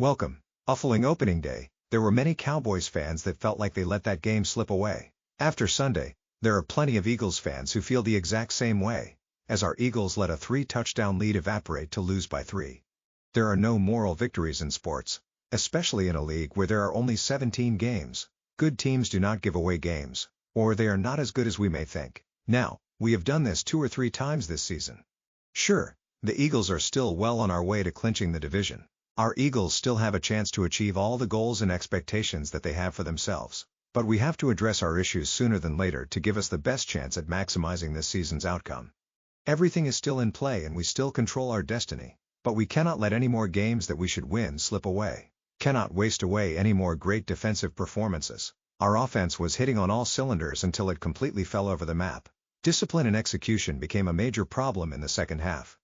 Welcome. Following opening day, there were many Cowboys fans that felt like they let that game slip away. After Sunday, there are plenty of Eagles fans who feel the exact same way, as our Eagles let a 3-touchdown lead evaporate to lose by 3. There are no moral victories in sports, especially in a league where there are only 17 games. Good teams do not give away games, or they are not as good as we may think. Now, we have done this 2 or 3 times this season. Sure, the Eagles are still well on our way to clinching the division. Our Eagles still have a chance to achieve all the goals and expectations that they have for themselves. But we have to address our issues sooner than later to give us the best chance at maximizing this season's outcome. Everything is still in play and we still control our destiny. But we cannot let any more games that we should win slip away. Cannot waste away any more great defensive performances. Our offense was hitting on all cylinders until it completely fell over the map. Discipline and execution became a major problem in the second half.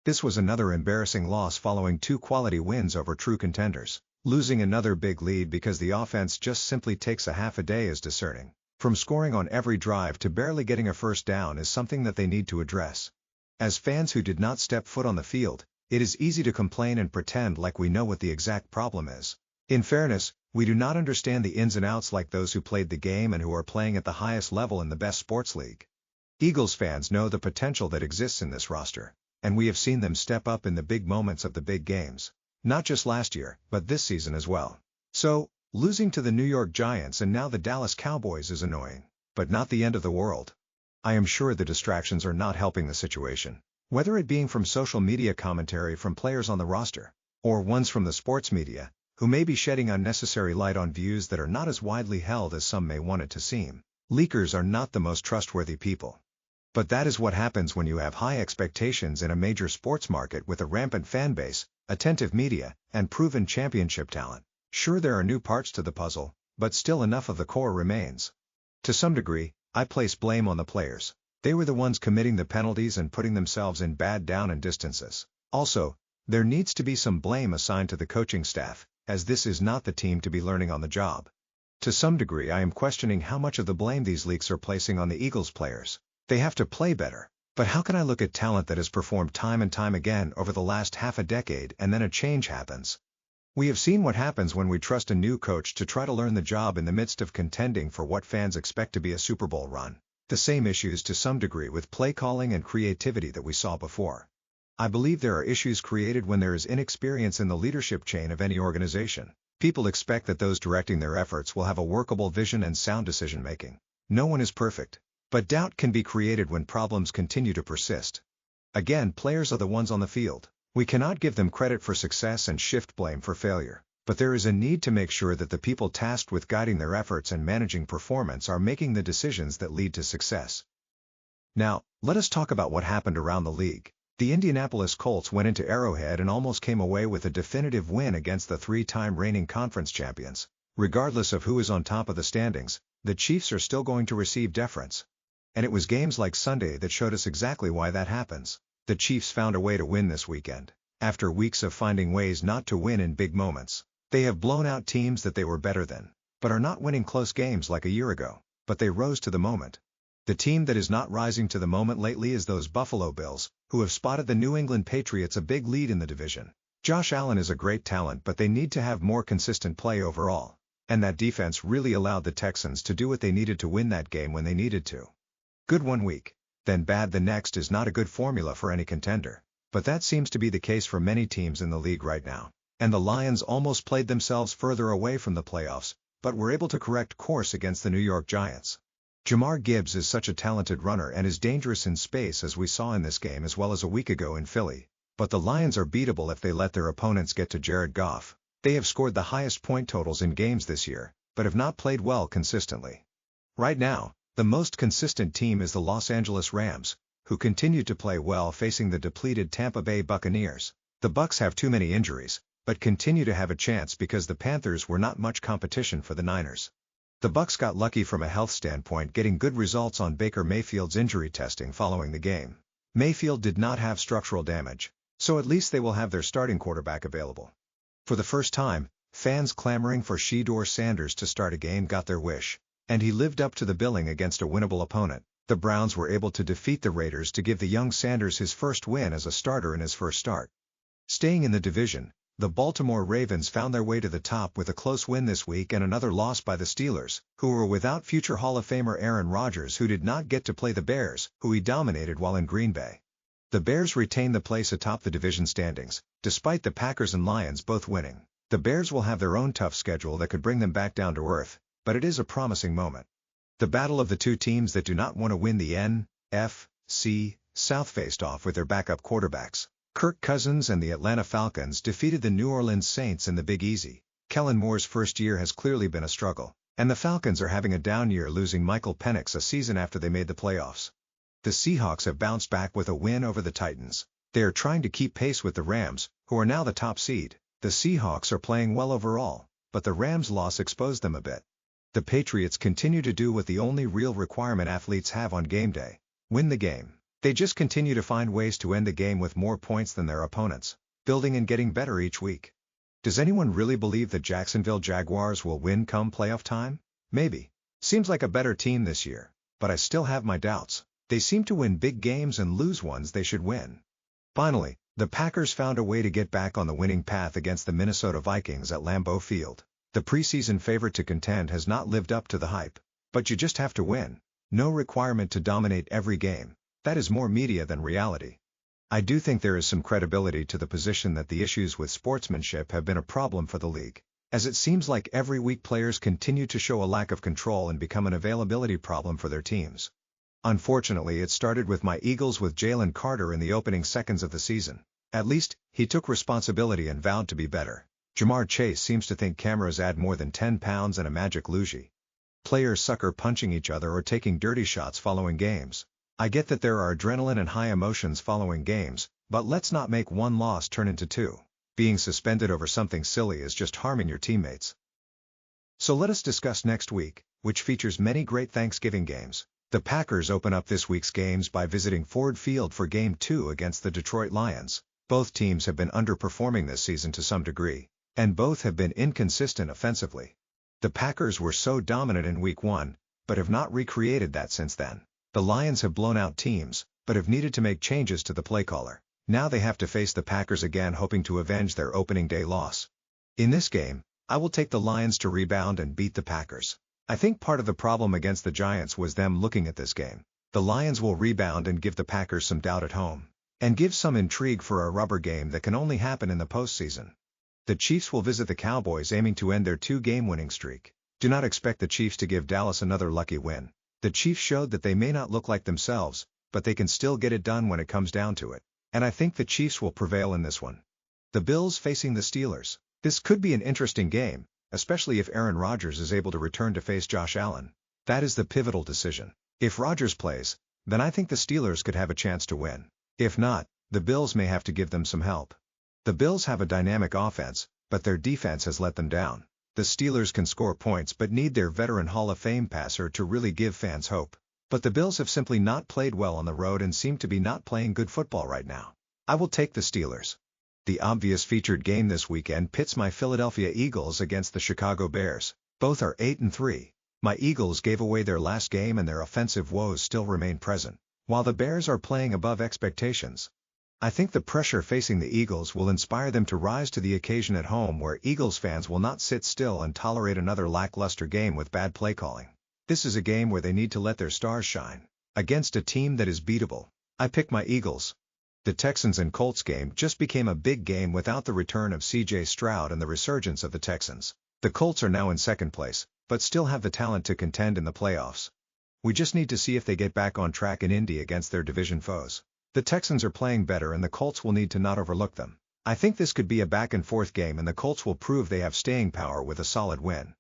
This was another embarrassing loss following 2 quality wins over true contenders. Losing another big lead because the offense just simply takes a half a day is discerning. From scoring on every drive to barely getting a first down is something that they need to address. As fans who did not step foot on the field, it is easy to complain and pretend like we know what the exact problem is. In fairness, we do not understand the ins and outs like those who played the game and who are playing at the highest level in the best sports league. Eagles fans know the potential that exists in this roster, and we have seen them step up in the big moments of the big games. Not just last year, but this season as well. So, losing to the New York Giants and now the Dallas Cowboys is annoying, but not the end of the world. I am sure the distractions are not helping the situation. Whether it being from social media commentary from players on the roster, or ones from the sports media, who may be shedding unnecessary light on views that are not as widely held as some may want it to seem. Leakers are not the most trustworthy people. But that is what happens when you have high expectations in a major sports market with a rampant fan base, attentive media, and proven championship talent. Sure, there are new parts to the puzzle, but still enough of the core remains. To some degree, I place blame on the players. They were the ones committing the penalties and putting themselves in bad down and distances. Also, there needs to be some blame assigned to the coaching staff, as this is not the team to be learning on the job. To some degree, I am questioning how much of the blame these leaks are placing on the Eagles players. They have to play better. But how can I look at talent that has performed time and time again over the last half a decade and then a change happens? We have seen what happens when we trust a new coach to try to learn the job in the midst of contending for what fans expect to be a Super Bowl run. The same issues to some degree with play calling and creativity that we saw before. I believe there are issues created when there is inexperience in the leadership chain of any organization. People expect that those directing their efforts will have a workable vision and sound decision making. No one is perfect. But doubt can be created when problems continue to persist. Again, players are the ones on the field. We cannot give them credit for success and shift blame for failure. But there is a need to make sure that the people tasked with guiding their efforts and managing performance are making the decisions that lead to success. Now, let us talk about what happened around the league. The Indianapolis Colts went into Arrowhead and almost came away with a definitive win against the 3-time reigning conference champions. Regardless of who is on top of the standings, the Chiefs are still going to receive deference. And it was games like Sunday that showed us exactly why that happens. The Chiefs found a way to win this weekend. After weeks of finding ways not to win in big moments, they have blown out teams that they were better than, but are not winning close games like a year ago. But they rose to the moment. The team that is not rising to the moment lately is those Buffalo Bills, who have spotted the New England Patriots a big lead in the division. Josh Allen is a great talent, but they need to have more consistent play overall. And that defense really allowed the Texans to do what they needed to win that game when they needed to. Good one week, then bad the next is not a good formula for any contender. But that seems to be the case for many teams in the league right now. And the Lions almost played themselves further away from the playoffs, but were able to correct course against the New York Giants. Jahmyr Gibbs is such a talented runner and is dangerous in space, as we saw in this game as well as a week ago in Philly. But the Lions are beatable if they let their opponents get to Jared Goff. They have scored the highest point totals in games this year, but have not played well consistently. Right now, the most consistent team is the Los Angeles Rams, who continue to play well facing the depleted Tampa Bay Buccaneers. The Bucs have too many injuries, but continue to have a chance because the Panthers were not much competition for the Niners. The Bucs got lucky from a health standpoint, getting good results on Baker Mayfield's injury testing following the game. Mayfield did not have structural damage, so at least they will have their starting quarterback available. For the first time, fans clamoring for Shedeur Sanders to start a game got their wish. And he lived up to the billing against a winnable opponent. The Browns were able to defeat the Raiders to give the young Sanders his first win as a starter in his first start. Staying in the division, The Baltimore Ravens found their way to the top with a close win this week and another loss by the Steelers, who were without future Hall of Famer Aaron Rodgers, who did not get to play the Bears, who he dominated while in Green Bay. The Bears retain the place atop the division standings, despite the Packers and Lions both winning. The Bears will have their own tough schedule that could bring them back down to earth, but it is a promising moment. The battle of the two teams that do not want to win the NFC South faced off with their backup quarterbacks. Kirk Cousins and the Atlanta Falcons defeated the New Orleans Saints in the Big Easy. Kellen Moore's first year has clearly been a struggle, and the Falcons are having a down year, losing Michael Penix a season after they made the playoffs. The Seahawks have bounced back with a win over the Titans. They are trying to keep pace with the Rams, who are now the top seed. The Seahawks are playing well overall, but the Rams' loss exposed them a bit. The Patriots continue to do what the only real requirement athletes have on game day: win the game. They just continue to find ways to end the game with more points than their opponents, building and getting better each week. Does anyone really believe that Jacksonville Jaguars will win come playoff time? Maybe. Seems like a better team this year, but I still have my doubts. They seem to win big games and lose ones they should win. Finally, the Packers found a way to get back on the winning path against the Minnesota Vikings at Lambeau Field. The preseason favorite to contend has not lived up to the hype, but you just have to win. No requirement to dominate every game. That is more media than reality. I do think there is some credibility to the position that the issues with sportsmanship have been a problem for the league, as it seems like every week players continue to show a lack of control and become an availability problem for their teams. Unfortunately, it started with my Eagles with Jalen Carter in the opening seconds of the season. At least, he took responsibility and vowed to be better. Ja'Marr Chase seems to think cameras add more than 10 pounds and a magic luge. Players sucker punching each other or taking dirty shots following games. I get that there are adrenaline and high emotions following games, but let's not make one loss turn into two. Being suspended over something silly is just harming your teammates. So let us discuss next week, which features many great Thanksgiving games. The Packers open up this week's games by visiting Ford Field for Game 2 against the Detroit Lions. Both teams have been underperforming this season to some degree, and both have been inconsistent offensively. The Packers were so dominant in Week 1, but have not recreated that since then. The Lions have blown out teams, but have needed to make changes to the play caller. Now they have to face the Packers again, hoping to avenge their opening day loss. In this game, I will take the Lions to rebound and beat the Packers. I think part of the problem against the Giants was them looking at this game. The Lions will rebound and give the Packers some doubt at home, and give some intrigue for a rubber game that can only happen in the postseason. The Chiefs will visit the Cowboys, aiming to end their 2-game winning streak. Do not expect the Chiefs to give Dallas another lucky win. The Chiefs showed that they may not look like themselves, but they can still get it done when it comes down to it. And I think the Chiefs will prevail in this one. The Bills facing the Steelers. This could be an interesting game, especially if Aaron Rodgers is able to return to face Josh Allen. That is the pivotal decision. If Rodgers plays, then I think the Steelers could have a chance to win. If not, the Bills may have to give them some help. The Bills have a dynamic offense, but their defense has let them down. The Steelers can score points but need their veteran Hall of Fame passer to really give fans hope. But the Bills have simply not played well on the road and seem to be not playing good football right now. I will take the Steelers. The obvious featured game this weekend pits my Philadelphia Eagles against the Chicago Bears. Both are 8-3. My Eagles gave away their last game and their offensive woes still remain present, while the Bears are playing above expectations. I think the pressure facing the Eagles will inspire them to rise to the occasion at home, where Eagles fans will not sit still and tolerate another lackluster game with bad play calling. This is a game where they need to let their stars shine. Against a team that is beatable, I pick my Eagles. The Texans and Colts game just became a big game without the return of C.J. Stroud and the resurgence of the Texans. The Colts are now in second place, but still have the talent to contend in the playoffs. We just need to see if they get back on track in Indy against their division foes. The Texans are playing better and the Colts will need to not overlook them. I think this could be a back-and-forth game and the Colts will prove they have staying power with a solid win.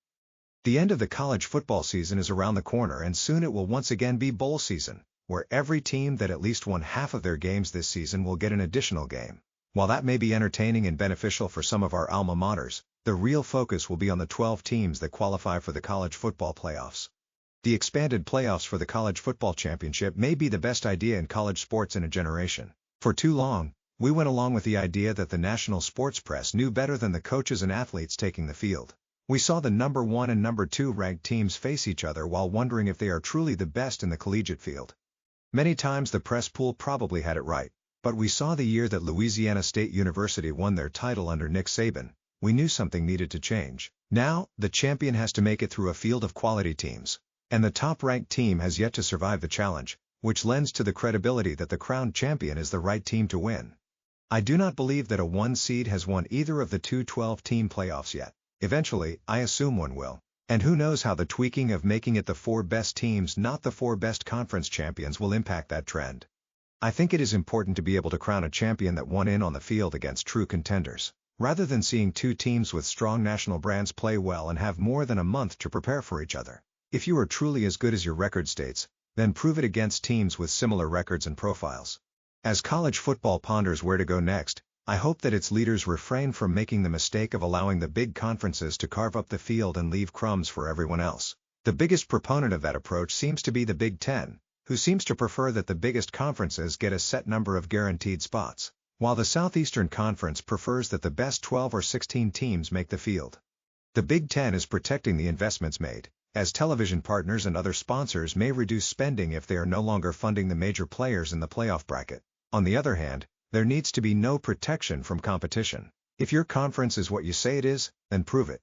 The end of the college football season is around the corner, and soon it will once again be bowl season, where every team that at least won half of their games this season will get an additional game. While that may be entertaining and beneficial for some of our alma maters, the real focus will be on the 12 teams that qualify for the college football playoffs. The expanded playoffs for the college football championship may be the best idea in college sports in a generation. For too long, we went along with the idea that the national sports press knew better than the coaches and athletes taking the field. We saw the number 1 and number 2 ranked teams face each other while wondering if they are truly the best in the collegiate field. Many times the press pool probably had it right. But we saw the year that Louisiana State University won their title under Nick Saban, we knew something needed to change. Now, the champion has to make it through a field of quality teams. And the top-ranked team has yet to survive the challenge, which lends to the credibility that the crowned champion is the right team to win. I do not believe that a 1 seed has won either of the two 12-team playoffs yet. Eventually, I assume one will. And who knows how the tweaking of making it the 4 best teams, not the 4 best conference champions, will impact that trend. I think it is important to be able to crown a champion that won in on the field against true contenders, rather than seeing 2 teams with strong national brands play well and have more than a month to prepare for each other. If you are truly as good as your record states, then prove it against teams with similar records and profiles. As college football ponders where to go next, I hope that its leaders refrain from making the mistake of allowing the big conferences to carve up the field and leave crumbs for everyone else. The biggest proponent of that approach seems to be the Big Ten, who seems to prefer that the biggest conferences get a set number of guaranteed spots, while the Southeastern Conference prefers that the best 12 or 16 teams make the field. The Big Ten is protecting the investments made, as television partners and other sponsors may reduce spending if they are no longer funding the major players in the playoff bracket. On the other hand, there needs to be no protection from competition. If your conference is what you say it is, then prove it.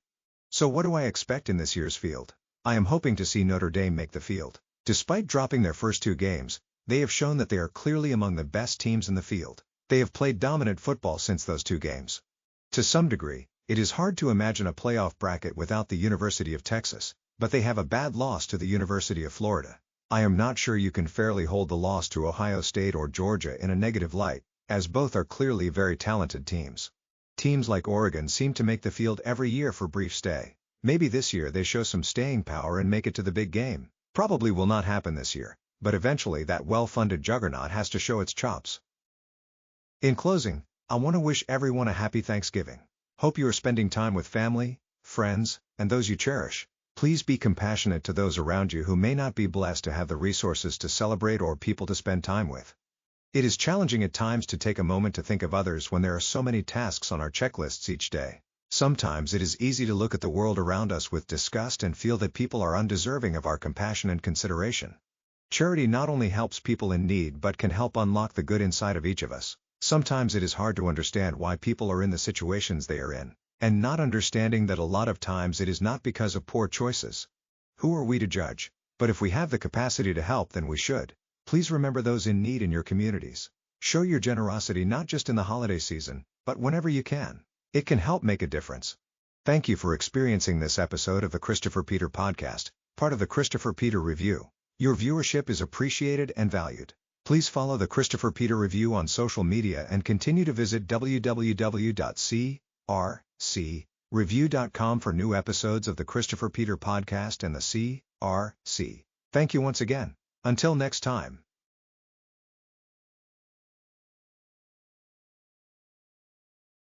So what do I expect in this year's field? I am hoping to see Notre Dame make the field. Despite dropping their first 2 games, they have shown that they are clearly among the best teams in the field. They have played dominant football since those 2 games. To some degree, it is hard to imagine a playoff bracket without the University of Texas, but they have a bad loss to the University of Florida. I am not sure you can fairly hold the loss to Ohio State or Georgia in a negative light, as both are clearly very talented teams. Teams like Oregon seem to make the field every year for brief stay. Maybe this year they show some staying power and make it to the big game. Probably will not happen this year, but eventually that well-funded juggernaut has to show its chops. In closing, I want to wish everyone a happy Thanksgiving. Hope you are spending time with family, friends, and those you cherish. Please be compassionate to those around you who may not be blessed to have the resources to celebrate or people to spend time with. It is challenging at times to take a moment to think of others when there are so many tasks on our checklists each day. Sometimes it is easy to look at the world around us with disgust and feel that people are undeserving of our compassion and consideration. Charity not only helps people in need but can help unlock the good inside of each of us. Sometimes it is hard to understand why people are in the situations they are in, and not understanding that a lot of times it is not because of poor choices. Who are we to judge? But if we have the capacity to help, then we should. Please remember those in need in your communities. Show your generosity not just in the holiday season, but whenever you can. It can help make a difference. Thank you for experiencing this episode of the Christopher Peter Podcast, part of the Christopher Peter Review. Your viewership is appreciated and valued. Please follow the Christopher Peter Review on social media and continue to visit www.crcreview.com for new episodes of the Christopher Peter Podcast and the CRC. Thank you once again. Until next time.